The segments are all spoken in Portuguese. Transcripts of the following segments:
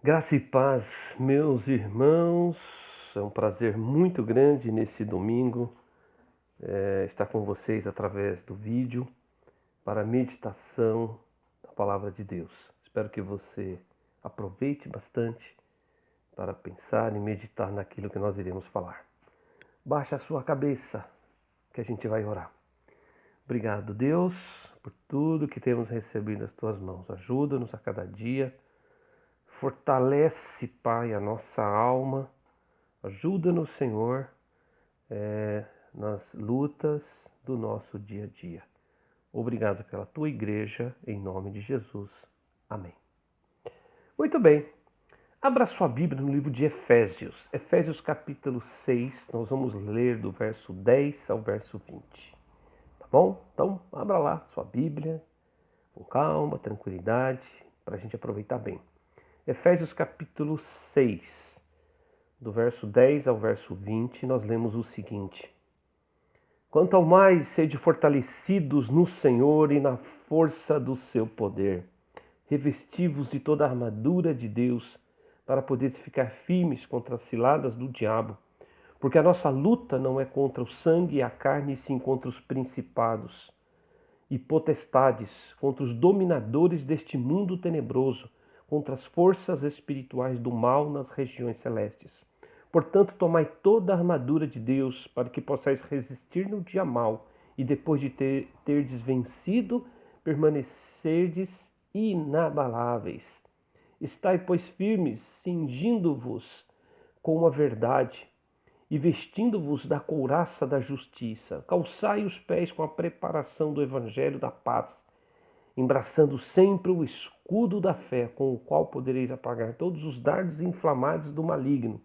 Graça e paz, meus irmãos. É um prazer muito grande nesse domingo estar com vocês através do vídeo para a meditação da palavra de Deus. Espero que você aproveite bastante para pensar e meditar naquilo que nós iremos falar. Baixa a sua cabeça que a gente vai orar. Obrigado, Deus, por tudo que temos recebido das tuas mãos. Ajuda-nos a cada dia. Fortalece, Pai, a nossa alma. Ajuda-nos, Senhor, nas lutas do nosso dia a dia. Obrigado pela tua igreja, em nome de Jesus. Amém. Muito bem. Abra sua Bíblia no livro de Efésios. Efésios capítulo 6, nós vamos ler do verso 10 ao verso 20. Tá bom? Então, abra lá sua Bíblia, com calma, tranquilidade, para a gente aproveitar bem. Efésios capítulo 6, do verso 10 ao verso 20, nós lemos o seguinte: Quanto ao mais, sede fortalecidos no Senhor e na força do seu poder. Revesti-vos de toda a armadura de Deus, para poderes ficar firmes contra as ciladas do diabo. Porque a nossa luta não é contra o sangue e a carne, e sim contra os principados e potestades, contra os dominadores deste mundo tenebroso, contra as forças espirituais do mal nas regiões celestes. Portanto, tomai toda a armadura de Deus, para que possais resistir no dia mau, e depois de terdes vencido, permanecerdes inabaláveis. Estai, pois, firmes, cingindo-vos com a verdade, e vestindo-vos da couraça da justiça. Calçai os pés com a preparação do evangelho da paz, embraçando sempre o escudo da fé, com o qual podereis apagar todos os dardos inflamados do maligno.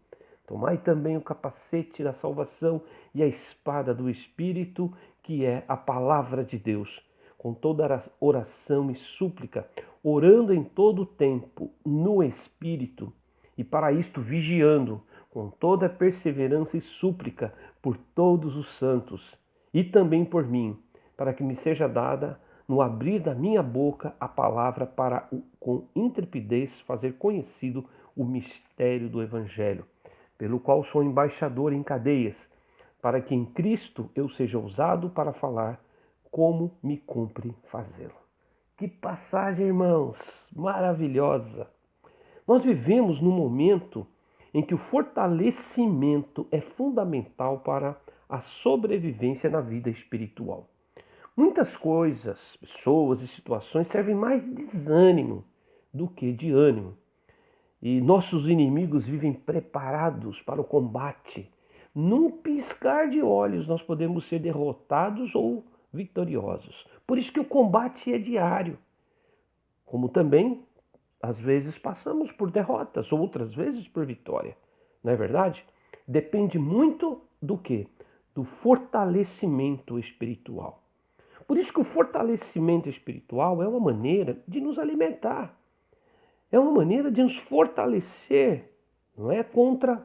Tomai também o capacete da salvação e a espada do Espírito, que é a palavra de Deus, com toda oração e súplica, orando em todo o tempo no Espírito, e para isto vigiando, com toda perseverança e súplica por todos os santos, e também por mim, para que me seja dada, no abrir da minha boca, a palavra para, com intrepidez, fazer conhecido o mistério do Evangelho, pelo qual sou embaixador em cadeias, para que em Cristo eu seja usado para falar como me cumpre fazê-lo. Que passagem, irmãos, maravilhosa! Nós vivemos num momento em que o fortalecimento é fundamental para a sobrevivência na vida espiritual. Muitas coisas, pessoas e situações servem mais de desânimo do que de ânimo. E nossos inimigos vivem preparados para o combate. Num piscar de olhos nós podemos ser derrotados ou vitoriosos. Por isso que o combate é diário. Como também, às vezes, passamos por derrotas, outras vezes por vitória. Não é verdade? Depende muito do quê? Do fortalecimento espiritual. Por isso que o fortalecimento espiritual é uma maneira de nos alimentar. É uma maneira de nos fortalecer, não é? Contra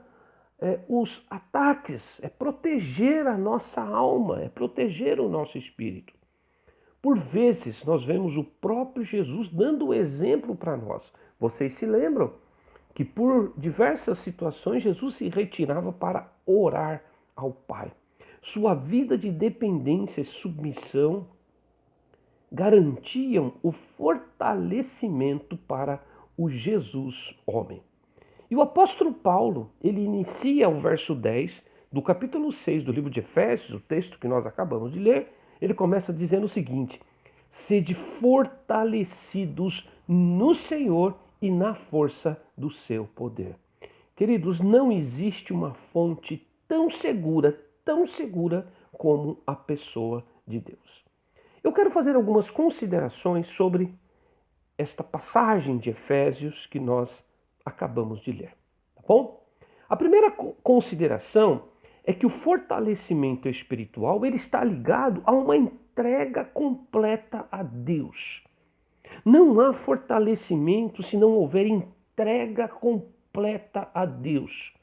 os ataques, é proteger a nossa alma, é proteger o nosso espírito. Por vezes nós vemos o próprio Jesus dando o exemplo para nós. Vocês se lembram que por diversas situações Jesus se retirava para orar ao Pai. Sua vida de dependência e submissão garantiam o fortalecimento para o Jesus homem. E o apóstolo Paulo, ele inicia o verso 10 do capítulo 6 do livro de Efésios, o texto que nós acabamos de ler, ele começa dizendo o seguinte: sede fortalecidos no Senhor e na força do seu poder. Queridos, não existe uma fonte tão segura como a pessoa de Deus. Eu quero fazer algumas considerações sobre esta passagem de Efésios que nós acabamos de ler, tá bom? A primeira consideração é que o fortalecimento espiritual ele está ligado a uma entrega completa a Deus. Não há fortalecimento se não houver entrega completa a Deus.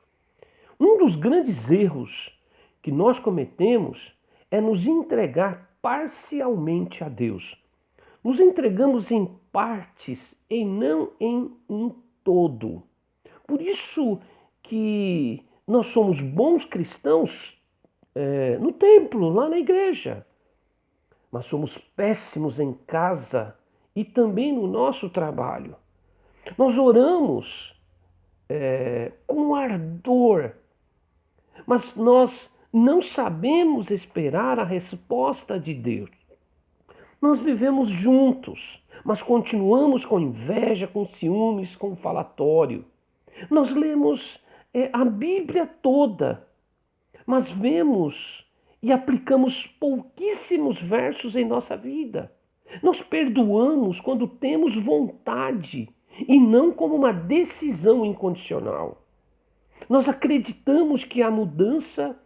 Um dos grandes erros que nós cometemos é nos entregar parcialmente a Deus. Nos entregamos em partes e não em um todo. isso que nós somos bons cristãos no templo, lá na igreja. Mas somos péssimos em casa e também no nosso trabalho. Nós oramos com ardor, mas nós não sabemos esperar a resposta de Deus. Nós vivemos juntos, mas continuamos com inveja, com ciúmes, com falatório. Nós lemos a Bíblia toda, mas vemos e aplicamos pouquíssimos versos em nossa vida. Nós perdoamos quando temos vontade e não como uma decisão incondicional. Nós acreditamos que há mudança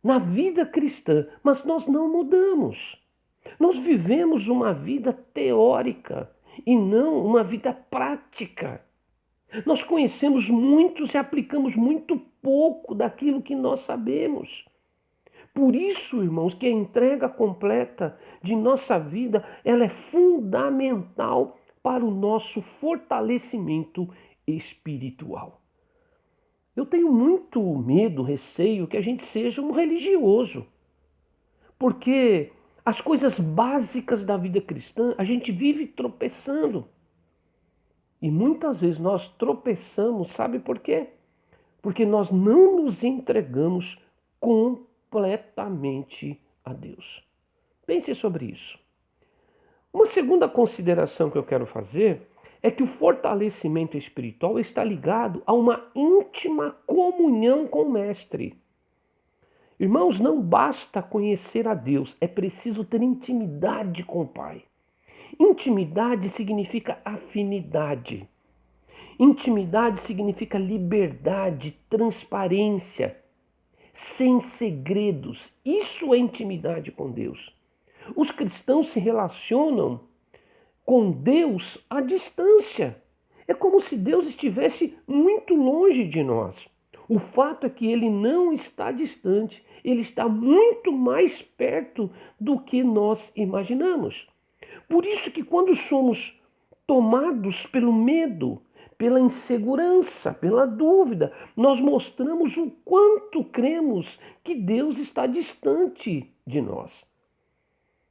na vida cristã, mas nós não mudamos. Nós vivemos uma vida teórica e não uma vida prática. Nós conhecemos muitos e aplicamos muito pouco daquilo que nós sabemos. Por isso, irmãos, que a entrega completa de nossa vida, ela é fundamental para o nosso fortalecimento espiritual. Eu tenho muito medo, receio que a gente seja um religioso, porque as coisas básicas da vida cristã a gente vive tropeçando. E muitas vezes nós tropeçamos, sabe por quê? Porque nós não nos entregamos completamente a Deus. Pense sobre isso. Uma segunda consideração que eu quero fazer é que o fortalecimento espiritual está ligado a uma íntima comunhão com o Mestre. Irmãos, não basta conhecer a Deus, é preciso ter intimidade com o Pai. Intimidade significa afinidade. Intimidade significa liberdade, transparência, sem segredos. Isso é intimidade com Deus. Os cristãos se relacionam com Deus à distância. É como se Deus estivesse muito longe de nós. O fato é que Ele não está distante, Ele está muito mais perto do que nós imaginamos. Por isso que quando somos tomados pelo medo, pela insegurança, pela dúvida, nós mostramos o quanto cremos que Deus está distante de nós.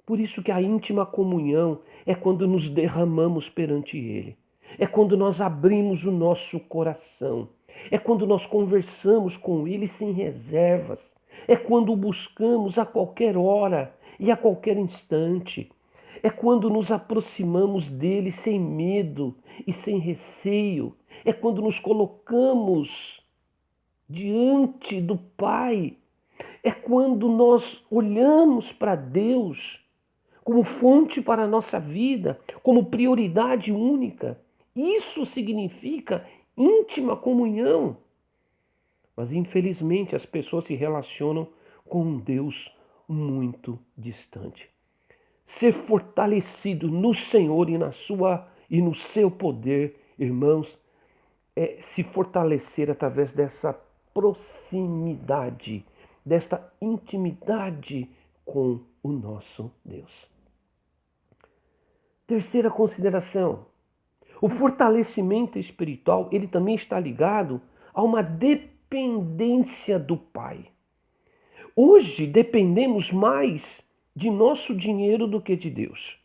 Por isso que a íntima comunhão é quando nos derramamos perante Ele. É quando nós abrimos o nosso coração. É quando nós conversamos com Ele sem reservas. É quando o buscamos a qualquer hora e a qualquer instante. É quando nos aproximamos dele sem medo e sem receio. É quando nos colocamos diante do Pai. É quando nós olhamos para Deus como fonte para a nossa vida, como prioridade única. Isso significa íntima comunhão. Mas infelizmente as pessoas se relacionam com um Deus muito distante. Ser fortalecido no Senhor e no seu poder, irmãos, é se fortalecer através dessa proximidade, desta intimidade com o nosso Deus. Terceira consideração, o fortalecimento espiritual, ele também está ligado a uma dependência do Pai. Hoje dependemos mais de nosso dinheiro do que de Deus.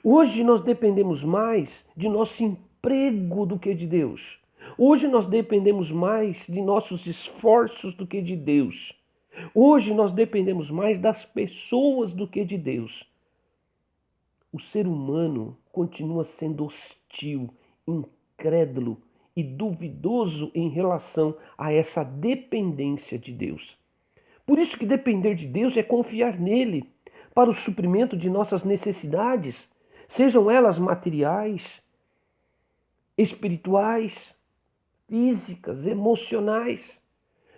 Hoje nós dependemos mais de nosso emprego do que de Deus. Hoje nós dependemos mais de nossos esforços do que de Deus. Hoje nós dependemos mais das pessoas do que de Deus. O ser humano continua sendo hostil, incrédulo e duvidoso em relação a essa dependência de Deus. Por isso que depender de Deus é confiar nele para o suprimento de nossas necessidades, sejam elas materiais, espirituais, físicas, emocionais.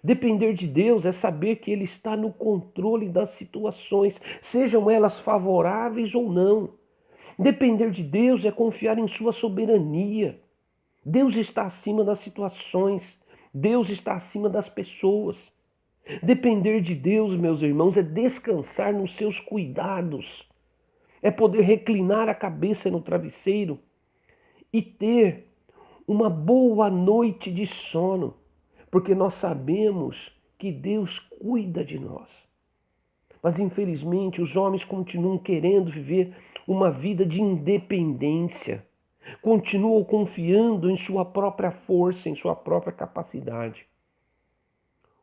Depender de Deus é saber que Ele está no controle das situações, sejam elas favoráveis ou não. Depender de Deus é confiar em sua soberania. Deus está acima das situações, Deus está acima das pessoas. Depender de Deus, meus irmãos, é descansar nos seus cuidados, é poder reclinar a cabeça no travesseiro e ter uma boa noite de sono, porque nós sabemos que Deus cuida de nós. Mas infelizmente os homens continuam querendo viver uma vida de independência, continuam confiando em sua própria força, em sua própria capacidade.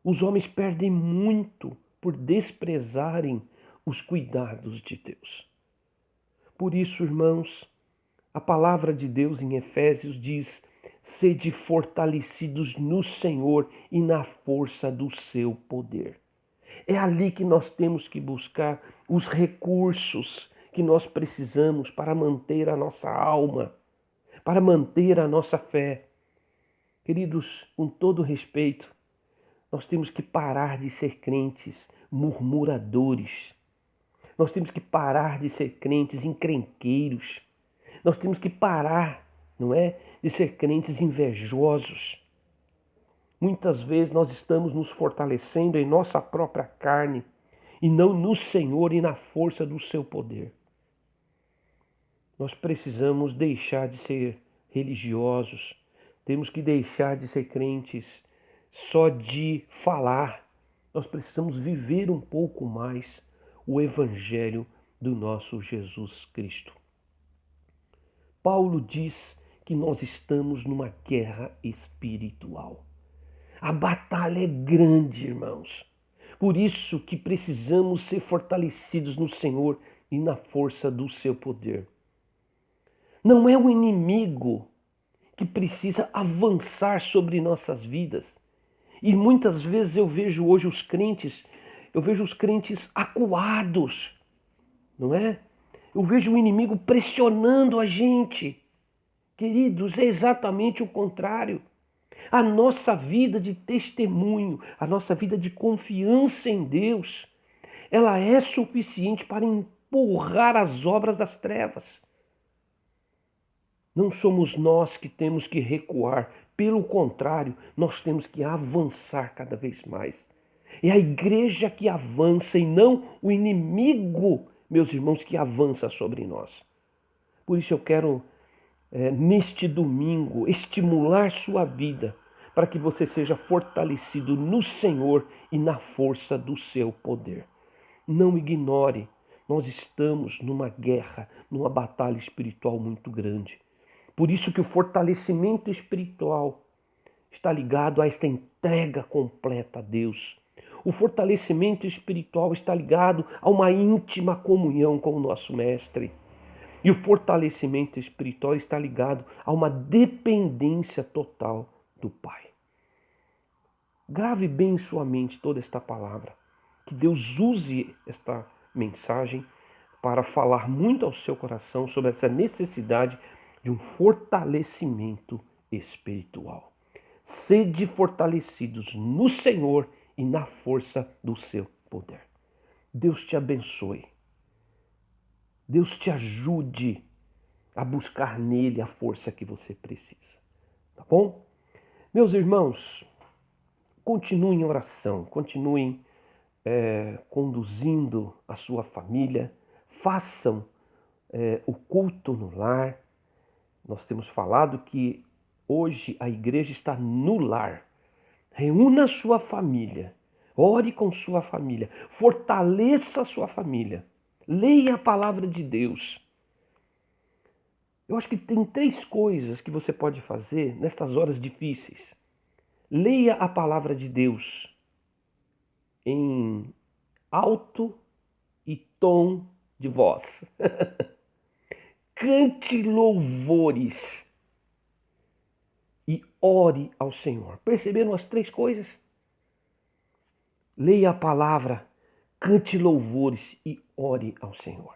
Os homens perdem muito por desprezarem os cuidados de Deus. Por isso, irmãos, a palavra de Deus em Efésios diz: sede fortalecidos no Senhor e na força do seu poder. É ali que nós temos que buscar os recursos que nós precisamos para manter a nossa alma, para manter a nossa fé. Queridos, com todo respeito, nós temos que parar de ser crentes murmuradores. Nós temos que parar de ser crentes encrenqueiros. Nós temos que parar, não é, de ser crentes invejosos. Muitas vezes nós estamos nos fortalecendo em nossa própria carne e não no Senhor e na força do seu poder. Nós precisamos deixar de ser religiosos, temos que deixar de ser crentes só de falar. Nós precisamos viver um pouco mais o Evangelho do nosso Jesus Cristo. Paulo diz que nós estamos numa guerra espiritual. A batalha é grande, irmãos. Por isso que precisamos ser fortalecidos no Senhor e na força do seu poder. Não é o inimigo que precisa avançar sobre nossas vidas. E muitas vezes eu vejo hoje os crentes acuados, não é? Eu vejo o inimigo pressionando a gente. Queridos, é exatamente o contrário. A nossa vida de testemunho, a nossa vida de confiança em Deus, ela é suficiente para empurrar as obras das trevas. Não somos nós que temos que recuar, pelo contrário, nós temos que avançar cada vez mais. É a igreja que avança e não o inimigo, meus irmãos, que avança sobre nós. Por isso eu quero, neste domingo, estimular sua vida para que você seja fortalecido no Senhor e na força do seu poder. Não ignore, nós estamos numa guerra, numa batalha espiritual muito grande. Por isso que o fortalecimento espiritual está ligado a esta entrega completa a Deus. O fortalecimento espiritual está ligado a uma íntima comunhão com o nosso Mestre. E o fortalecimento espiritual está ligado a uma dependência total do Pai. Grave bem em sua mente toda esta palavra. Que Deus use esta mensagem para falar muito ao seu coração sobre essa necessidade de um fortalecimento espiritual. Sede fortalecidos no Senhor e na força do seu poder. Deus te abençoe. Deus te ajude a buscar nele a força que você precisa. Tá bom? Meus irmãos, continuem em oração, continuem conduzindo a sua família, façam o culto no lar. Nós temos falado que hoje a igreja está no lar. Reúna a sua família, ore com sua família, fortaleça a sua família, leia a palavra de Deus. Eu acho que tem 3 coisas que você pode fazer nessas horas difíceis. Leia a palavra de Deus em alto e tom de voz. Cante louvores e ore ao Senhor. Perceberam as 3 coisas? Leia a palavra, cante louvores e ore ao Senhor.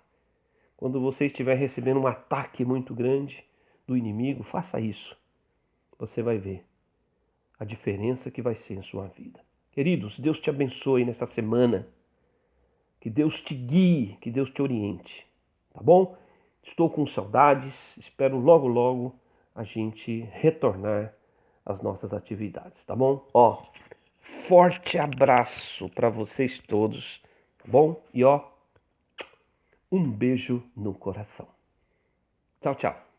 Quando você estiver recebendo um ataque muito grande do inimigo, faça isso. Você vai ver a diferença que vai ser em sua vida. Queridos, Deus te abençoe nessa semana. Que Deus te guie, que Deus te oriente. Tá bom? Estou com saudades, espero logo, logo a gente retornar às nossas atividades, tá bom? Forte abraço para vocês todos, tá bom? E um beijo no coração. Tchau, tchau.